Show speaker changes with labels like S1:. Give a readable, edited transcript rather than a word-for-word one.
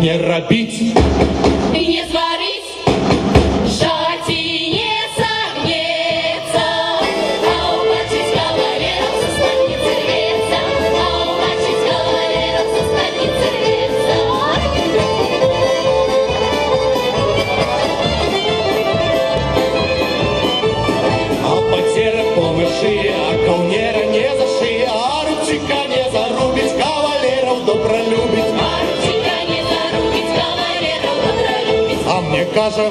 S1: не робить,
S2: не сварить, жать и не согнется, а убачить кавалеров со станицы рвется, а убачить кавалеров со станицы рвется.
S1: а потеря помощи, а кавнера не заши, а рубчика не зарубить, кавалеров добролюбить.
S2: А ручика не зарубить, кавалеров добролюбить.
S1: А мне кажется,